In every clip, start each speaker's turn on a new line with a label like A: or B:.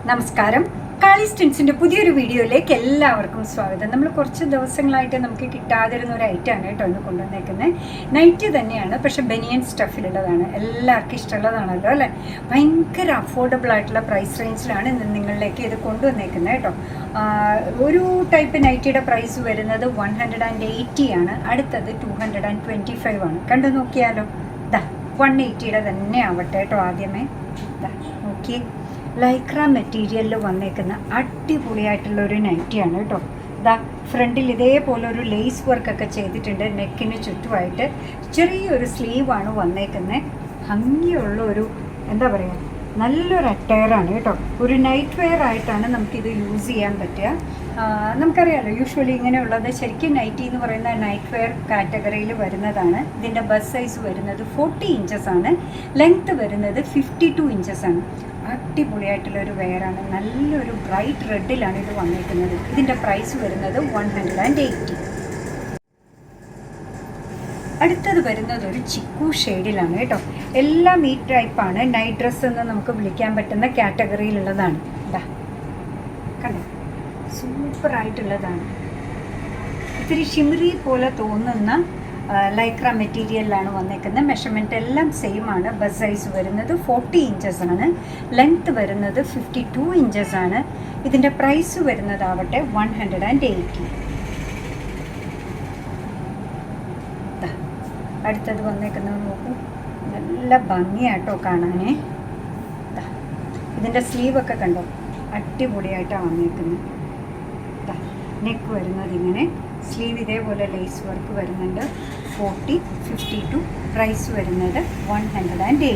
A: നമസ്കാരം. കാളീസ് ടിൻസിൻ്റെ പുതിയൊരു വീഡിയോയിലേക്ക് എല്ലാവർക്കും സ്വാഗതം. നമ്മൾ കുറച്ച് ദിവസങ്ങളായിട്ട് നമുക്ക് കിട്ടാതിരുന്ന ഒരു ഐറ്റമാണ് കേട്ടോ ഇന്ന് കൊണ്ടുവന്നേക്കുന്നത്. നൈറ്റ് തന്നെയാണ്, പക്ഷെ ബനിയൻ സ്റ്റഫിലുള്ളതാണ്. എല്ലാവർക്കും ഇഷ്ടമുള്ളതാണല്ലോ അല്ലേ. ഭയങ്കര അഫോർഡബിൾ ആയിട്ടുള്ള പ്രൈസ് റേഞ്ചിലാണ് ഇന്ന് നിങ്ങളിലേക്ക് ഇത് കൊണ്ടുവന്നേക്കുന്നത് കേട്ടോ. ഒരു ടൈപ്പ് നൈറ്റിയുടെ പ്രൈസ് വരുന്നത് 180 ആണ്, അടുത്തത് 225 ആണ്. കണ്ടു നോക്കിയാലോ. ദാ 180യുടെ തന്നെ ആവട്ടെ കേട്ടോ. ആദ്യമേ ദാ നോക്കിയേ, ലൈക്ര മെറ്റീരിയലിൽ വന്നേക്കുന്ന അടിപൊളിയായിട്ടുള്ള ഒരു നൈറ്റിയാണ് കേട്ടോ. ഇതാ ഫ്രണ്ടിൽ ഇതേപോലെ ഒരു ലേസ് വർക്കൊക്കെ ചെയ്തിട്ടുണ്ട്. നെക്കിന് ചുറ്റുമായിട്ട് ചെറിയൊരു സ്ലീവാണ് വന്നേക്കുന്നത്. ഭംഗിയുള്ള ഒരു എന്താ പറയുക, നല്ലൊരു അറ്റയറാണ് കേട്ടോ. ഒരു നൈറ്റ് വെയർ ആയിട്ടാണ് നമുക്കിത് യൂസ് ചെയ്യാൻ പറ്റുക. നമുക്കറിയാമല്ലോ, യൂഷ്വലി ഇങ്ങനെയുള്ളത് ശരിക്കും നൈറ്റി എന്ന് പറയുന്ന നൈറ്റ് വെയർ കാറ്റഗറിയിൽ വരുന്നതാണ്. ഇതിൻ്റെ ബസ് സൈസ് വരുന്നത് 40 ഇഞ്ചസ് ആണ്, ലെങ്ത്ത് വരുന്നത് 52 ഇഞ്ചസ് ആണ്. അടിപൊളിയായിട്ടുള്ളൊരു വെയറാണ്. നല്ലൊരു ബ്രൈറ്റ് റെഡിലാണ് ഇത് വന്നിരിക്കുന്നത്. ഇതിൻ്റെ പ്രൈസ് വരുന്നത് 180. അടുത്തത് വരുന്നത് ഒരു ചിക്കു ഷെയ്ഡിലാണ് കേട്ടോ. എല്ലാം ഈ ടൈപ്പാണ്. നൈറ്റ് ഡ്രസ്സ് എന്ന് നമുക്ക് വിളിക്കാൻ പറ്റുന്ന കാറ്റഗറിയിലുള്ളതാണ്. ഇതാ കണ്ടോ, സൂപ്പറായിട്ടുള്ളതാണ്. ഇത്തിരി ഷിമറി പോലെ തോന്നുന്ന ലൈക്ര മെറ്റീരിയലിലാണ് വന്നേക്കുന്നത്. മെഷർമെൻറ്റ് എല്ലാം സെയിം ആണ്. ബസ് സൈസ് വരുന്നത് 40 ഇഞ്ചസ് ആണ്, ലെങ്ത്ത് വരുന്നത് 52 ഇഞ്ചസ് ആണ്. ഇതിൻ്റെ പ്രൈസ് വരുന്നതാവട്ടെ 180. അടുത്തത് വന്നേക്കുന്നത് നോക്കൂ, നല്ല ഭംഗിയാട്ടോ കാണാനേ. ഇതിൻ്റെ സ്ലീവൊക്കെ കണ്ടോ, അടിപൊളിയായിട്ടാണ് വന്നേക്കുന്നത്. നെക്ക് വരുന്നത് ഇങ്ങനെ, സ്ലീവ് ഇതേപോലെ ലേസ് വർക്ക് വരുന്നുണ്ട്. 40, 52, പ്രൈസ് വരുന്നത് 180.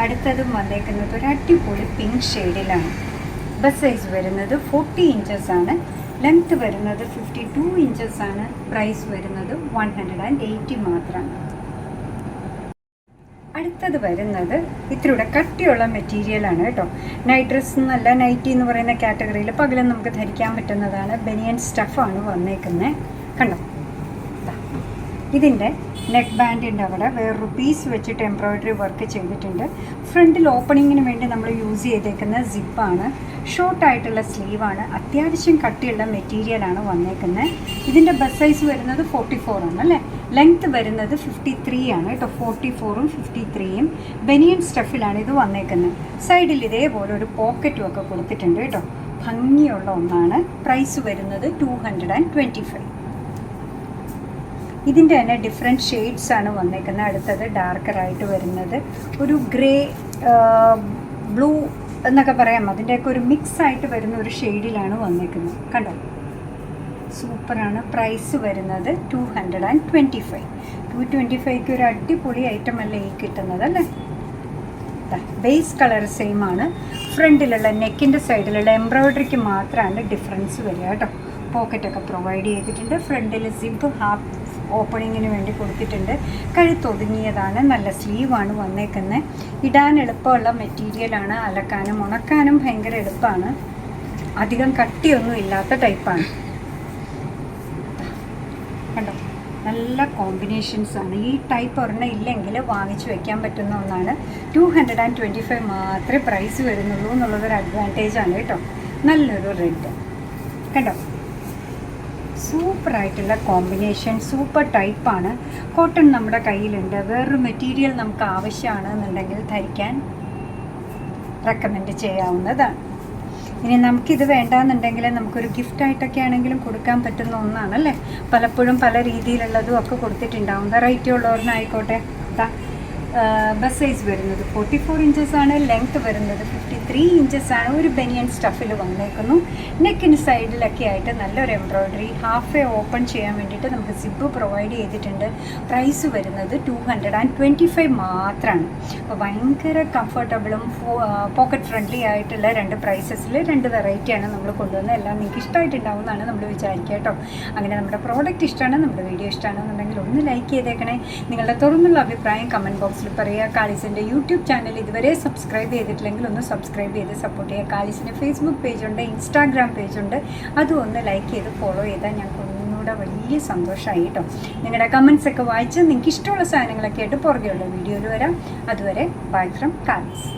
A: അടുത്തതും വന്നേക്കുന്നത് ഒരു അടിപൊളി പിങ്ക് ഷെയ്ഡിലാണ്. ബസ് സൈസ് വരുന്നത് 40 ഇഞ്ചസ് ആണ്, ലെങ്ത്ത് വരുന്നത് 52 ഇഞ്ചസ് ആണ്. പ്രൈസ് വരുന്നത് 180 മാത്രമാണ്. അടുത്തത് വരുന്നത് ഇത്തിരിയുടെ കട്ടിയുള്ള മെറ്റീരിയലാണ് കേട്ടോ. നൈറ്റ് ഡ്രസ്സ് എന്നല്ല, നൈറ്റി എന്ന് പറയുന്ന കാറ്റഗറിയിൽ പകലും നമുക്ക് ധരിക്കാൻ പറ്റുന്നതാണ്. ബനിയൻ സ്റ്റഫാണ് വന്നേക്കുന്നത്. കണ്ടോ, ഇതിൻ്റെ നെക്ക് ബാൻഡിൻ്റെ അവിടെ വേറൊരു പീസ് വെച്ചിട്ട് എംബ്രോയ്ഡറി വർക്ക് ചെയ്തിട്ടുണ്ട്. ഫ്രണ്ടിൽ ഓപ്പണിങ്ങിന് വേണ്ടി നമ്മൾ യൂസ് ചെയ്തേക്കുന്ന സിപ്പാണ്. ഷോർട്ടായിട്ടുള്ള സ്ലീവാണ്. അത്യാവശ്യം കട്ടിയുള്ള മെറ്റീരിയലാണ് വന്നേക്കുന്നത്. ഇതിൻ്റെ ബസ് സൈസ് വരുന്നത് 44 ആണ് അല്ലേ. ലെങ്ത്ത് വരുന്നത് 53 ആണ് കേട്ടോ. 44ഉം 53ഉം ബനിയൻ സ്റ്റഫിലാണ് ഇത് വന്നേക്കുന്നത്. സൈഡിൽ ഇതേപോലെ ഒരു പോക്കറ്റും ഒക്കെ കൊടുത്തിട്ടുണ്ട് കേട്ടോ. ഭംഗിയുള്ള ഒന്നാണ്. പ്രൈസ് വരുന്നത് 225. ഇതിൻ്റെ തന്നെ ഡിഫറെൻറ്റ് ഷെയ്ഡ്സ് ആണ് വന്നേക്കുന്നത്. അടുത്തത് ഡാർക്കറായിട്ട് വരുന്നത് ഒരു ഗ്രേ ബ്ലൂ എന്നൊക്കെ പറയാം, അതിൻ്റെയൊക്കെ ഒരു മിക്സ് ആയിട്ട് വരുന്ന ഒരു ഷെയ്ഡിലാണ് വന്നേക്കുന്നത്. കണ്ടോ, സൂപ്പറാണ്. പ്രൈസ് വരുന്നത് 225. 225ക്ക് ഒരു അടിപൊളി ഐറ്റം അല്ലേ ഈ കിട്ടുന്നത് അല്ലേ. ബേസ് കളർ സെയിം ആണ്. ഫ്രണ്ടിലുള്ള നെക്കിൻ്റെ സൈഡിലുള്ള എംബ്രോയ്ഡറിക്ക് മാത്രമാണ് ഡിഫറൻസ് വരിക കേട്ടോ. പോക്കറ്റൊക്കെ പ്രൊവൈഡ് ചെയ്തിട്ടുണ്ട്. ഫ്രണ്ടിൽ സിബ് ഹാഫ് ഓപ്പണിങ്ങിന് വേണ്ടി കൊടുത്തിട്ടുണ്ട്. കഴുത്തൊതുങ്ങിയതാണ്. നല്ല സ്ലീവാണ് വന്നേക്കുന്നത്. ഇടാൻ എളുപ്പമുള്ള മെറ്റീരിയലാണ്. അലക്കാനും ഉണക്കാനും ഭയങ്കര എളുപ്പമാണ്. അധികം കട്ടിയൊന്നും ഇല്ലാത്ത ടൈപ്പാണ്. കണ്ടോ, നല്ല കോമ്പിനേഷൻസാണ്. ഈ ടൈപ്പ് ഒരെണ്ണം ഇല്ലെങ്കിൽ വാങ്ങിച്ചു വയ്ക്കാൻ പറ്റുന്ന ഒന്നാണ്. 225 മാത്രമേ പ്രൈസ് വരുന്നുള്ളൂ എന്നുള്ളതൊരു അഡ്വാൻറ്റേജാണ് കേട്ടോ. നല്ലൊരു റെഡ് കണ്ടോ, സൂപ്പറായിട്ടുള്ള കോമ്പിനേഷൻ, സൂപ്പർ ടൈപ്പാണ്. കോട്ടൺ നമ്മുടെ കയ്യിലുണ്ട്. വേറൊരു മെറ്റീരിയൽ നമുക്ക് ആവശ്യമാണെന്നുണ്ടെങ്കിൽ ധരിക്കാൻ റെക്കമെൻഡ് ചെയ്യാവുന്നതാണ്. ഇനി നമുക്കിത് വേണ്ടാന്നുണ്ടെങ്കിൽ നമുക്കൊരു ഗിഫ്റ്റായിട്ടൊക്കെ ആണെങ്കിലും കൊടുക്കാൻ പറ്റുന്ന ഒന്നാണല്ലേ. പലപ്പോഴും പല രീതിയിലുള്ളതും ഒക്കെ കൊടുത്തിട്ടുണ്ടാവും. വെറൈറ്റി ഉള്ളവരിനായിക്കോട്ടെ. ബസ് സൈസ് വരുന്നത് 44 ഇഞ്ചസ് ആണ്, ലെങ്ത്ത് വരുന്നത് 53 ഇഞ്ചസ് ആണ്. ഒരു ബനിയൻ സ്റ്റഫിൽ വന്നേക്കുന്നു. നെക്കിന് സൈഡിലൊക്കെ ആയിട്ട് നല്ലൊരു എംബ്രോയ്ഡറി. ഹാഫ് ഓപ്പൺ ചെയ്യാൻ വേണ്ടിയിട്ട് നമുക്ക് സിബ് പ്രൊവൈഡ് ചെയ്തിട്ടുണ്ട്. പ്രൈസ് വരുന്നത് 225 മാത്രമാണ്. അപ്പോൾ ഭയങ്കര കംഫർട്ടബിളും പോക്കറ്റ് ഫ്രണ്ട്ലി ആയിട്ടുള്ള രണ്ട് പ്രൈസസിൽ രണ്ട് വെറൈറ്റിയാണ് നമ്മൾ കൊണ്ടുവന്നത്. എല്ലാം നിങ്ങൾക്ക് ഇഷ്ടമായിട്ടുണ്ടാവുമെന്നാണ് നമ്മൾ വിചാരിക്കുക കേട്ടോ. അങ്ങനെ നമ്മുടെ പ്രോഡക്റ്റ് ഇഷ്ടമാണ്, നമ്മുടെ വീഡിയോ ഇഷ്ടമാണെന്നുണ്ടെങ്കിൽ ഒന്ന് ലൈക്ക് ചെയ്തേക്കണേ. നിങ്ങളുടെ തുറന്നുള്ള അഭിപ്രായം കമൻറ്റ് ബോക്സിൽ പറയുക. കാളീസിൻ്റെ യൂട്യൂബ് ചാനൽ ഇതുവരെ സബ്സ്ക്രൈബ് ചെയ്തിട്ടില്ലെങ്കിൽ ഒന്ന് സബ്സ്ക്രൈബ് ചെയ്ത് സപ്പോർട്ട് ചെയ്യുക. കാളീസിൻ്റെ ഫേസ്ബുക്ക് പേജുണ്ട്, ഇൻസ്റ്റാഗ്രാം പേജുണ്ട്. അതും ഒന്ന് ലൈക്ക് ചെയ്ത് ഫോളോ ചെയ്താൽ ഞങ്ങൾക്ക് ഒന്നുകൂടെ വലിയ സന്തോഷമായി കേട്ടോ. നിങ്ങളുടെ കമൻസൊക്കെ വായിച്ച് നിങ്ങൾക്ക് ഇഷ്ടമുള്ള സാധനങ്ങളൊക്കെ ആയിട്ട് പുറകെയുള്ള വീഡിയോയിൽ വരാം. അതുവരെ ബൈ ഫ്രം കാളീസ്.